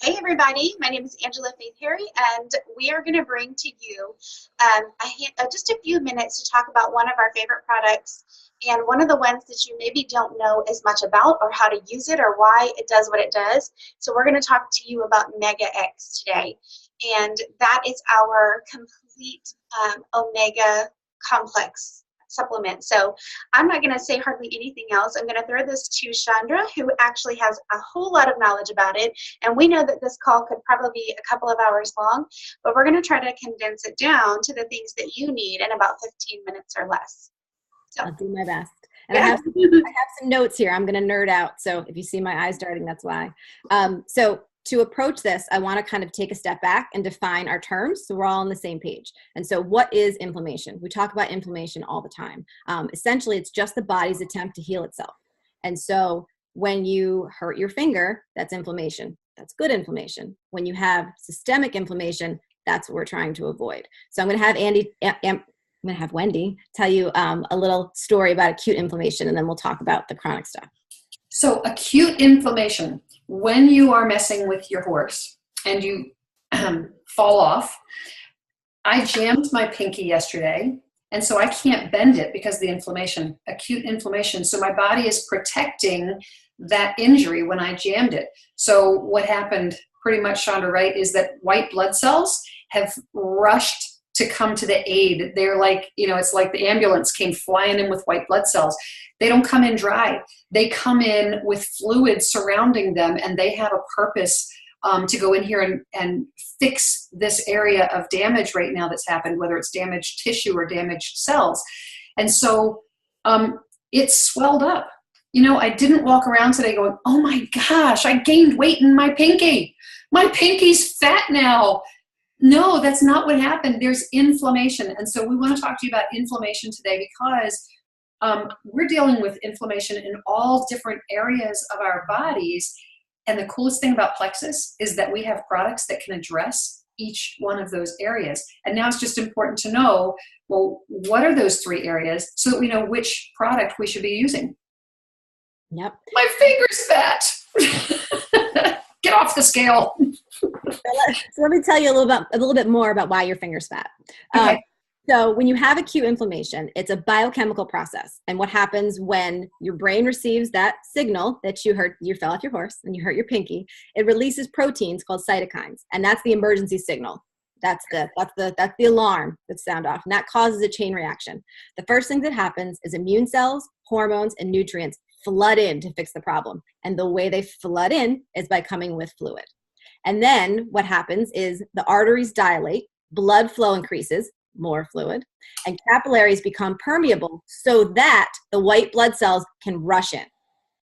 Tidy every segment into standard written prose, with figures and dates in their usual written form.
Hey everybody, my name is Angela Faith Harry, and we are going to bring to you just a few minutes to talk about one of our favorite products, and one of the ones that you maybe don't know as much about or how to use it or why it does what it does. So we're going to talk to you about MegaX today, and that is our complete omega complex supplement. So I'm not going to say hardly anything else. I'm going to throw this to Chandra, who actually has a whole lot of knowledge about it. And we know that this call could probably be a couple of hours long, but we're going to try to condense it down to the things that you need in about 15 minutes or less. So I'll do my best. And I have some notes here. I'm going to nerd out. So if you see my eyes darting, that's why. So to approach this, I want to kind of take a step back and define our terms so we're all on the same page. And so what is inflammation? We talk about inflammation all the time. Essentially, it's just the body's attempt to heal itself. And so when you hurt your finger, that's inflammation. That's good inflammation. When you have systemic inflammation, that's what we're trying to avoid. So I'm going to have Wendy tell you a little story about acute inflammation, and then we'll talk about the chronic stuff. So acute inflammation, when you are messing with your horse and you fall off, I jammed my pinky yesterday, and so I can't bend it because of the inflammation, acute inflammation. So my body is protecting that injury when I jammed it. So what happened pretty much, Chandra, right, is that white blood cells have rushed to come to the aid. They're like, it's like the ambulance came flying in with white blood cells. They don't come in dry. They come in with fluid surrounding them, and they have a purpose to go in here and fix this area of damage right now that's happened, whether it's damaged tissue or damaged cells. And so it's swelled up. I didn't walk around today going, oh my gosh, I gained weight in my pinky. My pinky's fat now. No, that's not what happened. There's inflammation. And so we want to talk to you about inflammation today because we're dealing with inflammation in all different areas of our bodies. And the coolest thing about Plexus is that we have products that can address each one of those areas. And now it's just important to know, well, what are those three areas so that we know which product we should be using. Yep. My finger's fat. Get off the scale. So let me tell you a little bit more about why your finger's fat. Okay. So when you have acute inflammation, it's a biochemical process. And what happens when your brain receives that signal that you fell off your horse and you hurt your pinky, it releases proteins called cytokines. And that's the emergency signal. That's the alarm that's sound off. And that causes a chain reaction. The first thing that happens is immune cells, hormones, and nutrients flood in to fix the problem. And the way they flood in is by coming with fluid. And then what happens is the arteries dilate, blood flow increases, more fluid, and capillaries become permeable so that the white blood cells can rush in.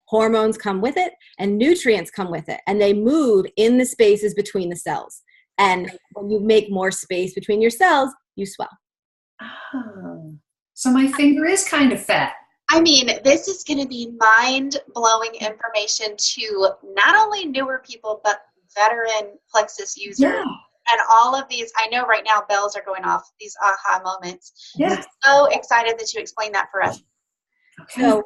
Hormones come with it, and nutrients come with it, and they move in the spaces between the cells. And when you make more space between your cells, you swell. Oh, so my finger is kind of fat. I mean, this is going to be mind-blowing information to not only newer people, but veteran Plexus users. Yeah. And all of these, I know right now bells are going off, these aha moments. Yeah. I'm so excited that you explained that for us. Okay.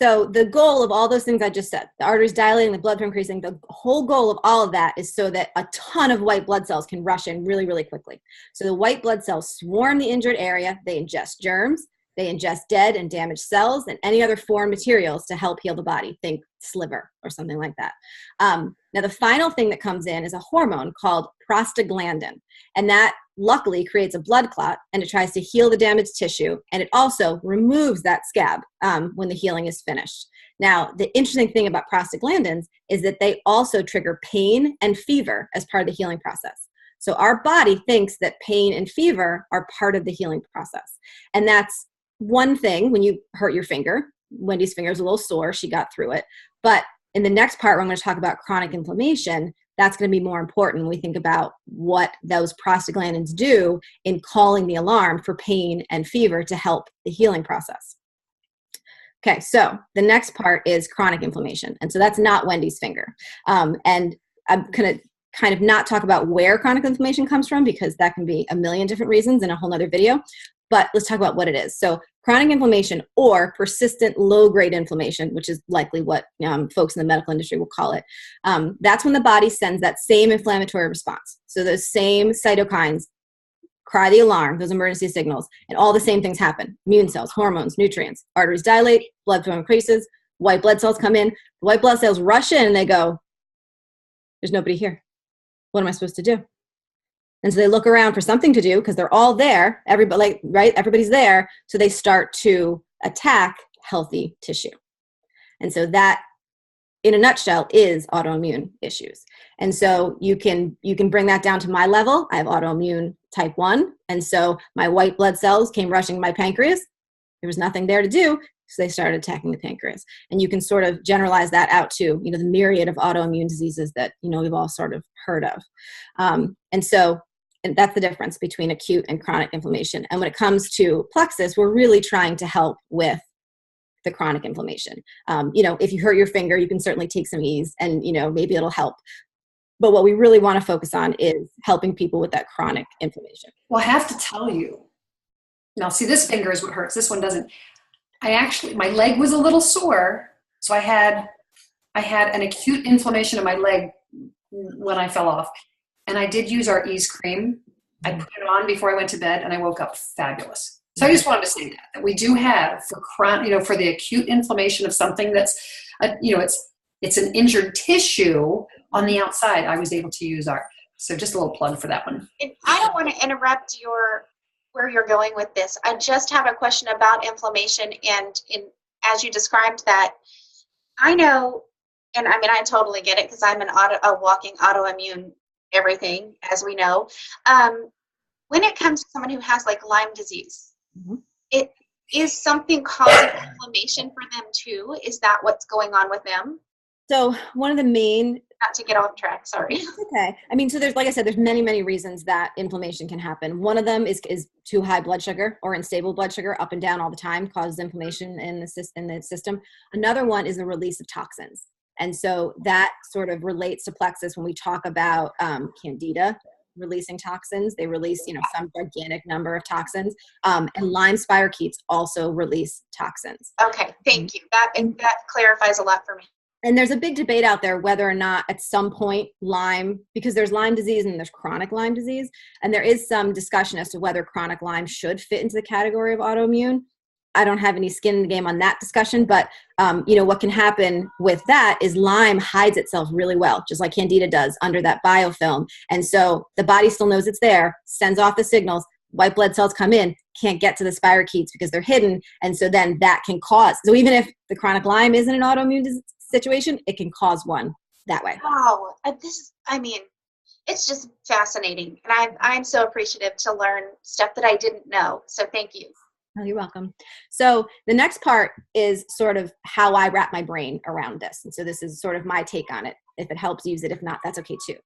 So the goal of all those things I just said, the arteries dilating, the blood flow increasing, the whole goal of all of that is so that a ton of white blood cells can rush in really, really quickly. So the white blood cells swarm the injured area, they ingest germs, they ingest dead and damaged cells and any other foreign materials to help heal the body. Think sliver or something like that. Now, the final thing that comes in is a hormone called prostaglandin. And that luckily creates a blood clot, and it tries to heal the damaged tissue. And it also removes that scab when the healing is finished. Now, the interesting thing about prostaglandins is that they also trigger pain and fever as part of the healing process. So our body thinks that pain and fever are part of the healing process. And that's one thing when you hurt your finger. Wendy's finger is a little sore. She got through it. But in the next part, where I'm going to talk about chronic inflammation, that's going to be more important when we think about what those prostaglandins do in calling the alarm for pain and fever to help the healing process. Okay, so the next part is chronic inflammation. And so that's not Wendy's finger. And I'm going to kind of not talk about where chronic inflammation comes from because that can be a million different reasons in a whole nother video. But let's talk about what it is. So chronic inflammation or persistent low-grade inflammation, which is likely what folks in the medical industry will call it, that's when the body sends that same inflammatory response. So those same cytokines cry the alarm, those emergency signals, and all the same things happen. Immune cells, hormones, nutrients, arteries dilate, blood flow increases, white blood cells come in, the white blood cells rush in and they go, there's nobody here. What am I supposed to do? And so they look around for something to do because they're all there, everybody, right? Everybody's there. So they start to attack healthy tissue. And so that, in a nutshell, is autoimmune issues. And so you can bring that down to my level. I have autoimmune type 1. And so my white blood cells came rushing to my pancreas. There was nothing there to do. So they started attacking the pancreas. And you can sort of generalize that out to, the myriad of autoimmune diseases that, we've all sort of heard of. And that's the difference between acute and chronic inflammation. And when it comes to plexus, we're really trying to help with the chronic inflammation. If you hurt your finger, you can certainly take some ease and, maybe it'll help. But what we really want to focus on is helping people with that chronic inflammation. Well, I have to tell you, now see, this finger is what hurts. This one doesn't. My leg was a little sore. So I had an acute inflammation in my leg when I fell off. And I did use our Ease cream. I put it on before I went to bed and I woke up fabulous. So I just wanted to say that we do have for the acute inflammation of something that's, it's an injured tissue on the outside. I was able to use our, so just a little plug for that one. And I don't want to interrupt where you're going with this. I just have a question about inflammation and as you described that, I know, and I mean, I totally get it because I'm a walking autoimmune everything, as we know. When it comes to someone who has like Lyme disease, it is something causing inflammation for them too. Is that what's going on with them? So one of the main, not to get off track, sorry. Okay. I mean, so there's, like I said, there's many, many reasons that inflammation can happen. One of them is too high blood sugar or unstable blood sugar up and down all the time causes inflammation in the system. Another one is the release of toxins. And so that sort of relates to plexus when we talk about candida releasing toxins. They release, some gigantic number of toxins. And Lyme spirochetes also release toxins. Okay, thank you. That clarifies a lot for me. And there's a big debate out there whether or not at some point Lyme, because there's Lyme disease and there's chronic Lyme disease, and there is some discussion as to whether chronic Lyme should fit into the category of autoimmune. I don't have any skin in the game on that discussion, but what can happen with that is Lyme hides itself really well, just like Candida does under that biofilm. And so the body still knows it's there, sends off the signals, white blood cells come in, can't get to the spirochetes because they're hidden. And so then that can cause, so even if the chronic Lyme isn't an autoimmune situation, it can cause one that way. Wow. It's just fascinating. And I'm so appreciative to learn stuff that I didn't know. So thank you. Oh, you're welcome. So the next part is sort of how I wrap my brain around this. And so this is sort of my take on it. If it helps, use it. If not, that's okay too.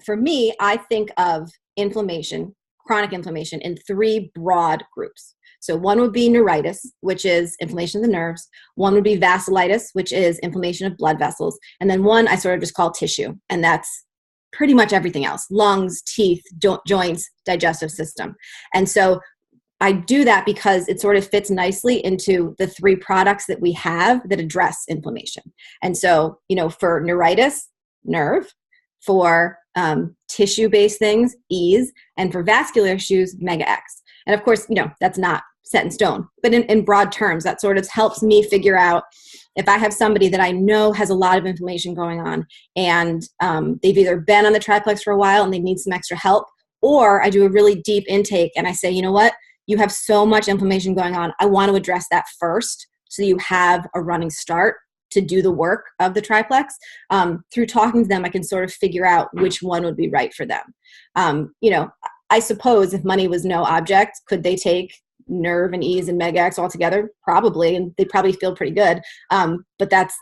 For me, I think of inflammation, chronic inflammation, in three broad groups. So one would be neuritis, which is inflammation of the nerves. One would be vasculitis, which is inflammation of blood vessels. And then one I sort of just call tissue. And that's pretty much everything else: lungs, teeth, joints, digestive system. And so I do that because it sort of fits nicely into the three products that we have that address inflammation. And so, for neuritis, nerve; for tissue-based things, Ease; and for vascular issues, MegaX. And of course, that's not set in stone, but in broad terms, that sort of helps me figure out if I have somebody that I know has a lot of inflammation going on and they've either been on the triplex for a while and they need some extra help, or I do a really deep intake and I say, you know what? You have so much inflammation going on. I want to address that first so you have a running start to do the work of the triplex. Through talking to them, I can sort of figure out which one would be right for them. I suppose if money was no object, could they take nerve and Ease and MegaX all together? Probably, and they probably feel pretty good. But that's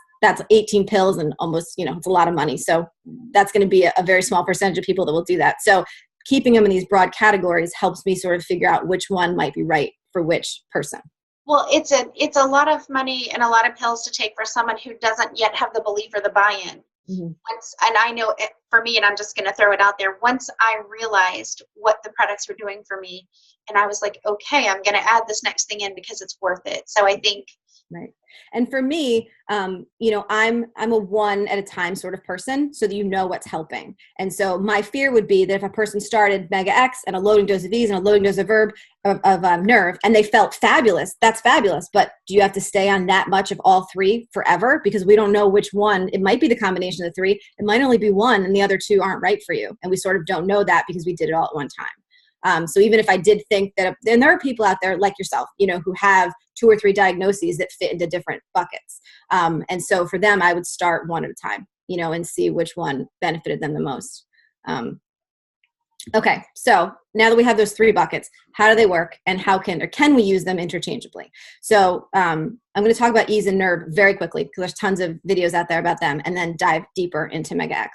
18 pills and almost, it's a lot of money. So that's going to be a very small percentage of people that will do that. So keeping them in these broad categories helps me sort of figure out which one might be right for which person. Well, it's a lot of money and a lot of pills to take for someone who doesn't yet have the belief or the buy-in. Mhm. And I know it for me, and I'm just going to throw it out there. Once I realized what the products were doing for me, and I was like, okay, I'm going to add this next thing in because it's worth it. So I think. Right. And for me, I'm a one at a time sort of person, so that you know what's helping. And so my fear would be that if a person started MegaX and a loading dose of these and a loading dose of Nerve, and they felt fabulous, that's fabulous. But do you have to stay on that much of all three forever? Because we don't know which one. It might be the combination of the three. It might only be one, and the other two aren't right for you. And we sort of don't know that because we did it all at one time. So even if I did think that, and there are people out there like yourself, who have 2 or 3 diagnoses that fit into different buckets. And so for them, I would start one at a time, and see which one benefited them the most. Okay, so now that we have those 3 buckets, how do they work, and how can we use them interchangeably? So I'm going to talk about Ease and Nerve very quickly because there's tons of videos out there about them, and then dive deeper into MegaX.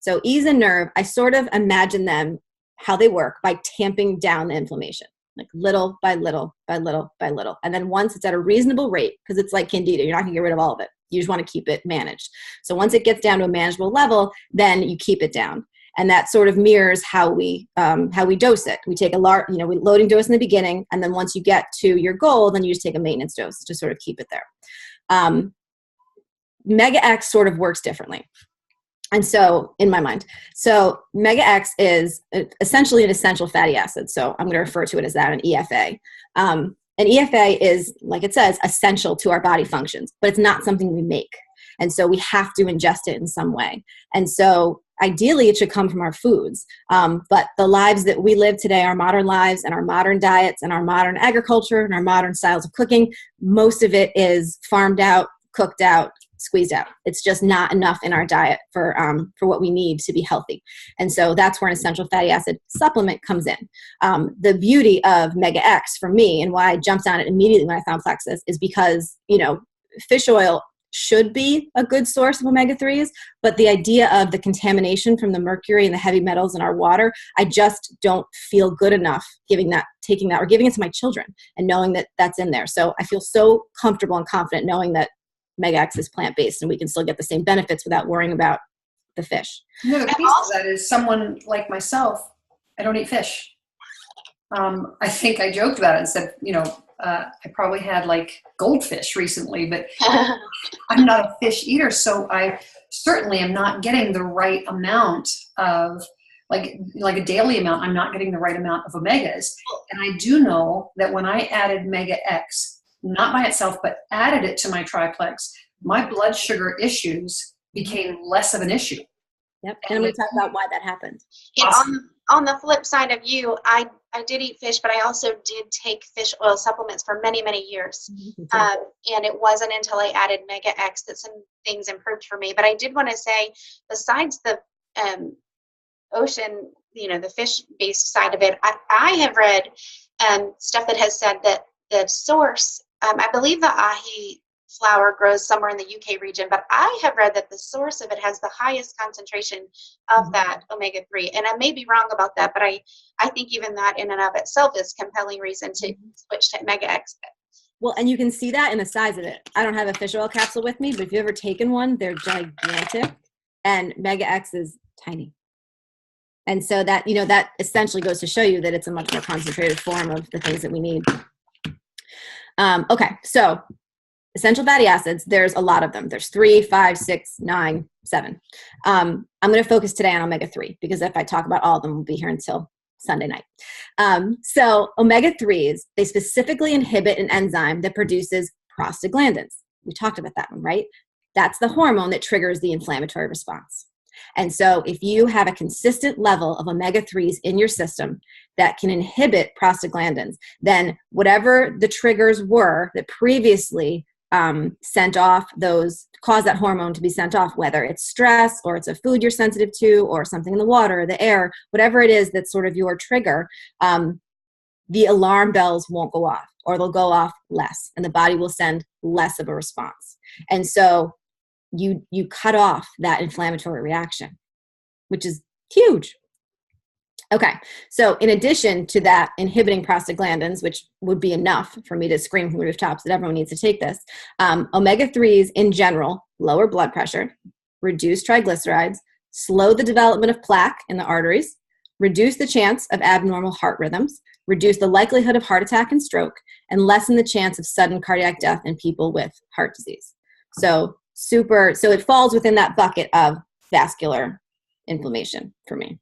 So Ease and Nerve, I sort of imagine them, how they work, by tamping down the inflammation, like little by little by little by little. And then once it's at a reasonable rate, because it's like Candida, you're not gonna get rid of all of it. You just want to keep it managed. So once it gets down to a manageable level, then you keep it down. And that sort of mirrors how we dose it. We take a loading dose in the beginning, and then once you get to your goal, then you just take a maintenance dose to sort of keep it there. MegaX sort of works differently. And so, in my mind, MegaX is essentially an essential fatty acid. So I'm going to refer to it as that, an EFA. An EFA is, like it says, essential to our body functions, but it's not something we make. And so we have to ingest it in some way. And so ideally it should come from our foods. But the lives that we live today, our modern lives and our modern diets and our modern agriculture and our modern styles of cooking, most of it is farmed out, cooked out, squeezed out. It's just not enough in our diet for what we need to be healthy. And so that's where an essential fatty acid supplement comes in. The beauty of MegaX for me, and why I jumped on it immediately when I found Plexus, is because, fish oil should be a good source of omega-3s, but the idea of the contamination from the mercury and the heavy metals in our water, I just don't feel good enough taking that, or giving it to my children and knowing that that's in there. So I feel so comfortable and confident knowing that MegaX is plant-based and we can still get the same benefits without worrying about the fish. Another piece of that is someone like myself, I don't eat fish. I think I joked about it and said, I probably had like goldfish recently, but I'm not a fish eater. So I certainly am not getting the right amount of like a daily amount. I'm not getting the right amount of omegas. And I do know that when I added MegaX, not by itself, but added it to my triplex, my blood sugar issues became less of an issue. Yep. And I'm going to talk about why that happened. And on the flip side of you, I did eat fish, but I also did take fish oil supplements for many, many years. And it wasn't until I added MegaX that some things improved for me. But I did want to say, besides the ocean, the fish-based side of it, I have read stuff that has said that the source, I believe the ahi flower grows somewhere in the UK region, but I have read that the source of it has the highest concentration of that omega-3. And I may be wrong about that, but I think even that in and of itself is compelling reason to switch to MegaX. Well, and you can see that in the size of it. I don't have a fish oil capsule with me, but if you've ever taken one, they're gigantic, and MegaX is tiny. And so that, that essentially goes to show you that it's a much more concentrated form of the things that we need. Okay, so essential fatty acids, there's a lot of them. There's 3, 5, 6, 9, 7. I'm going to focus today on omega-3 because if I talk about all of them, we'll be here until Sunday night. So omega-3s, they specifically inhibit an enzyme that produces prostaglandins. We talked about that one, right? That's the hormone that triggers the inflammatory response. And so if you have a consistent level of omega-3s in your system that can inhibit prostaglandins, then whatever the triggers were that previously sent off cause that hormone to be sent off, whether it's stress or it's a food you're sensitive to or something in the water or the air, whatever it is that's sort of your trigger, the alarm bells won't go off, or they'll go off less, and the body will send less of a response. And so you cut off that inflammatory reaction, which is huge. Okay, so in addition to that inhibiting prostaglandins, which would be enough for me to scream from the rooftops that everyone needs to take this, omega-3s in general lower blood pressure, reduce triglycerides, slow the development of plaque in the arteries, reduce the chance of abnormal heart rhythms, reduce the likelihood of heart attack and stroke, and lessen the chance of sudden cardiac death in people with heart disease. So it falls within that bucket of vascular inflammation for me.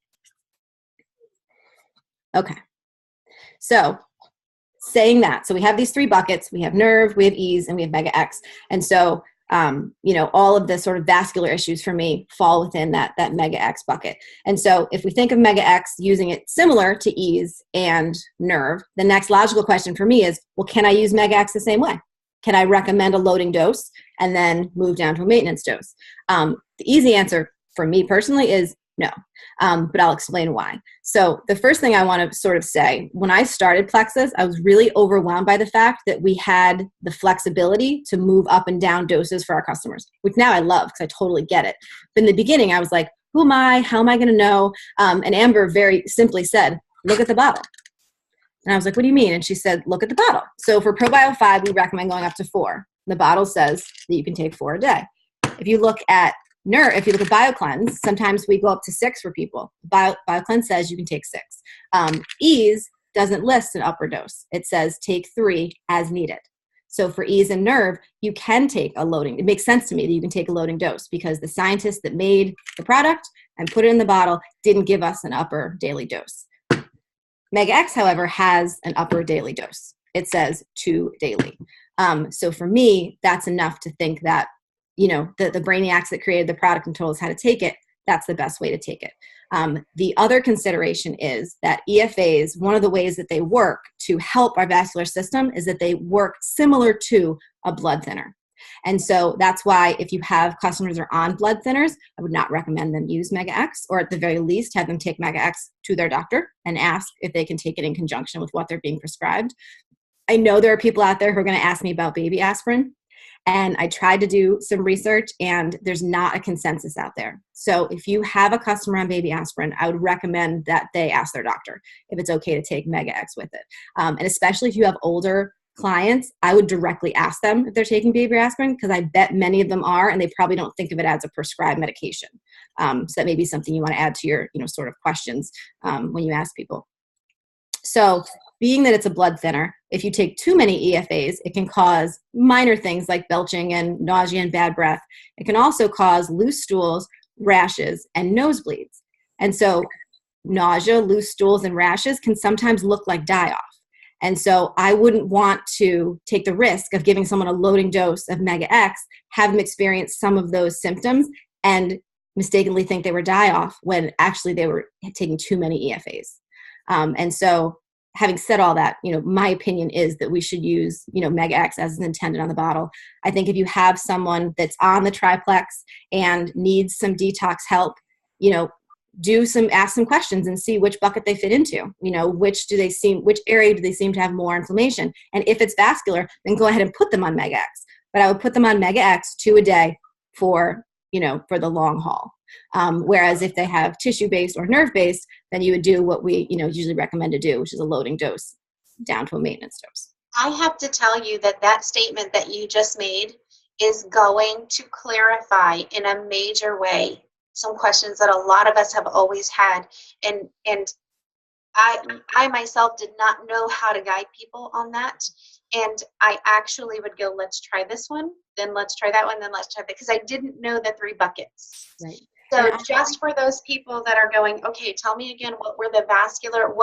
Okay. So saying that, so we have these three buckets. We have nerve, we have ease, and we have MegaX. And so, all of the sort of vascular issues for me fall within that MegaX bucket. And so if we think of MegaX using it similar to ease and nerve, the next logical question for me is, well, can I use MegaX the same way? Can I recommend a loading dose and then move down to a maintenance dose? The easy answer for me personally is no, but I'll explain why. So the first thing I want to sort of say, when I started Plexus, I was really overwhelmed by the fact that we had the flexibility to move up and down doses for our customers, which now I love because I totally get it. But in the beginning, I was like, who am I? How am I going to know? And Amber very simply said, look at the bottle. And I was like, what do you mean? And she said, look at the bottle. So for ProBio 5, we recommend going up to 4. The bottle says that you can take 4 a day. If you look at BioCleanse, sometimes we go up to 6 for people. BioCleanse says you can take 6. Ease doesn't list an upper dose. It says take 3 as needed. So for ease and nerve, you can take a loading. It makes sense to me that you can take a loading dose because the scientists that made the product and put it in the bottle didn't give us an upper daily dose. MegaX, however, has an upper daily dose. It says 2 daily. So for me, that's enough to think that, the brainiacs that created the product and told us how to take it, that's the best way to take it. The other consideration is that EFAs, one of the ways that they work to help our vascular system is that they work similar to a blood thinner. And so that's why if you have customers that are on blood thinners, I would not recommend them use MegaX, or at the very least have them take MegaX to their doctor and ask if they can take it in conjunction with what they're being prescribed. I know there are people out there who are going to ask me about baby aspirin. And I tried to do some research and there's not a consensus out there. So if you have a customer on baby aspirin, I would recommend that they ask their doctor if it's okay to take MegaX with it. And especially if you have older clients, I would directly ask them if they're taking baby aspirin because I bet many of them are and they probably don't think of it as a prescribed medication. So that may be something you want to add to your sort of questions when you ask people. So being that it's a blood thinner, if you take too many EFAs, it can cause minor things like belching and nausea and bad breath. It can also cause loose stools, rashes, and nosebleeds. And so nausea, loose stools, and rashes can sometimes look like die-off. And so I wouldn't want to take the risk of giving someone a loading dose of MegaX, have them experience some of those symptoms, and mistakenly think they were die-off when actually they were taking too many EFAs. And so having said all that, my opinion is that we should use, MegaX as is intended on the bottle. I think if you have someone that's on the triplex and needs some detox help, ask some questions and see which bucket they fit into. Which area do they seem to have more inflammation? And if it's vascular, then go ahead and put them on MegaX. But I would put them on MegaX 2 a day for the long haul. Whereas if they have tissue-based or nerve-based, then you would do what we, usually recommend to do, which is a loading dose down to a maintenance dose. I have to tell you that statement that you just made is going to clarify in a major way some questions that a lot of us have always had. And I myself did not know how to guide people on that. And I actually would go, let's try this one, then let's try that one, then let's try that, because I didn't know the 3 buckets. Right. So just for those people that are going, okay, tell me again, what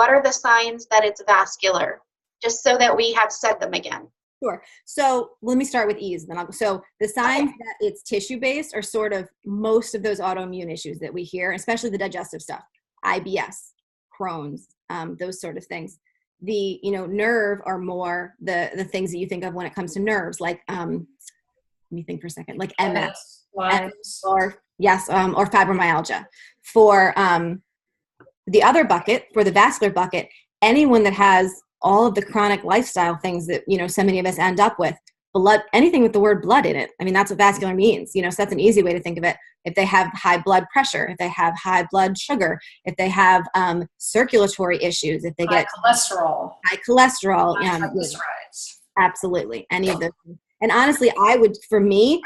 are the signs that it's vascular? Just so that we have said them again. Sure. So let me start with ease. So the signs that it's tissue-based are sort of most of those autoimmune issues that we hear, especially the digestive stuff, IBS, Crohn's, those sort of things. The, nerve are more the things that you think of when it comes to nerves, like, let me think for a second, like MS, or fibromyalgia. For the other bucket, for the vascular bucket, anyone that has all of the chronic lifestyle things that, so many of us end up with, blood, anything with the word blood in it. I mean, that's what vascular means, so that's an easy way to think of it. If they have high blood pressure, if they have high blood sugar, if they have circulatory issues, if they get high cholesterol, triglycerides. Absolutely. Any of those things. And honestly, for me,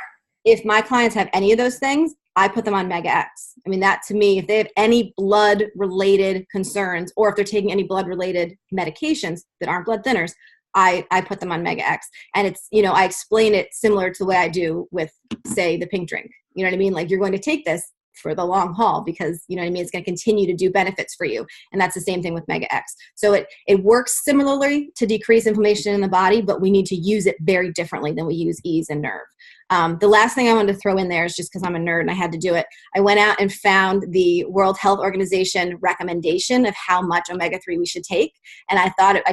if my clients have any of those things, I put them on MegaX. I mean, that to me, if they have any blood related concerns, or if they're taking any blood related medications that aren't blood thinners, I put them on MegaX. And it's, you know, I explain it similar to the way I do with, say, the pink drink. You know what I mean? Like, you're going to take this for the long haul because, you know what I mean, it's going to continue to do benefits for you. And that's the same thing with MegaX. So it works similarly to decrease inflammation in the body, but we need to use it very differently than we use ease and nerve. The last thing I wanted to throw in there is, just because I'm a nerd and I had to do it, I went out and found the World Health Organization recommendation of how much omega-3 we should take. And I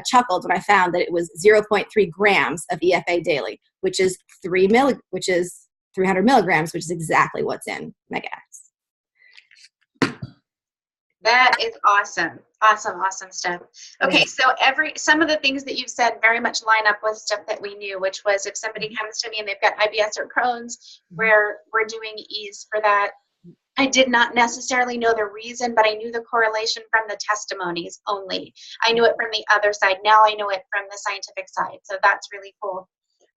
chuckled when I found that it was 0.3 grams of EFA daily, which is 300 milligrams, which is exactly what's in MegaX. That is awesome. Awesome stuff. Okay, so some of the things that you've said very much line up with stuff that we knew, which was if somebody comes to me and they've got IBS or Crohn's, where we're doing ease for that. I did not necessarily know the reason, but I knew the correlation from the testimonies only. I knew it from the other side. Now I know it from the scientific side. So that's really cool.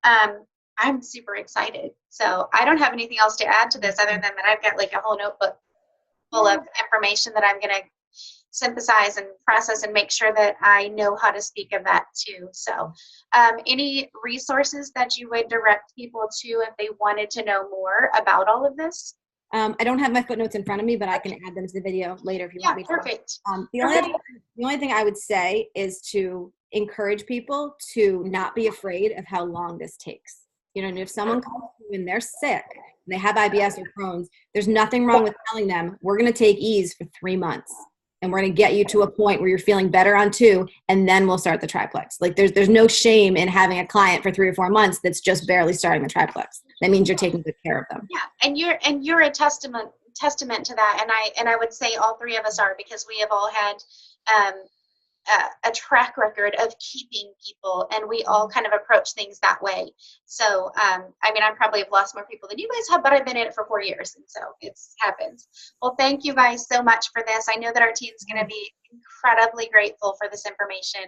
I'm super excited. So I don't have anything else to add to this other than that I've got like a whole notebook full of information that I'm going to synthesize and process and make sure that I know how to speak of that too. So any resources that you would direct people to if they wanted to know more about all of this? I don't have my footnotes in front of me, but I can add them to the video later if you want me to. Perfect. The only thing I would say is to encourage people to not be afraid of how long this takes. You know, and if someone comes to you and they're sick, and they have IBS or Crohn's, there's nothing wrong with telling them, we're going to take ease for 3 months. And we're going to get you to a point where you're feeling better on 2, and then we'll start the triplex. Like there's no shame in having a client for 3 or 4 months that's just barely starting the triplex. That means you're taking good care of them. Yeah, and you're a testament to that, and I would say all 3 of us are, because we have all had a track record of keeping people, and we all kind of approach things that way. So I mean, I probably have lost more people than you guys have, but I've been in it for 4 years, and so it happens. Well, thank you guys so much for this. I know that our team's going to be incredibly grateful for this information,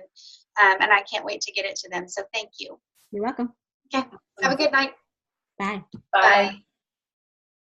and I can't wait to get it to them. So thank you. You're welcome. Okay, have a good night. Bye. Bye.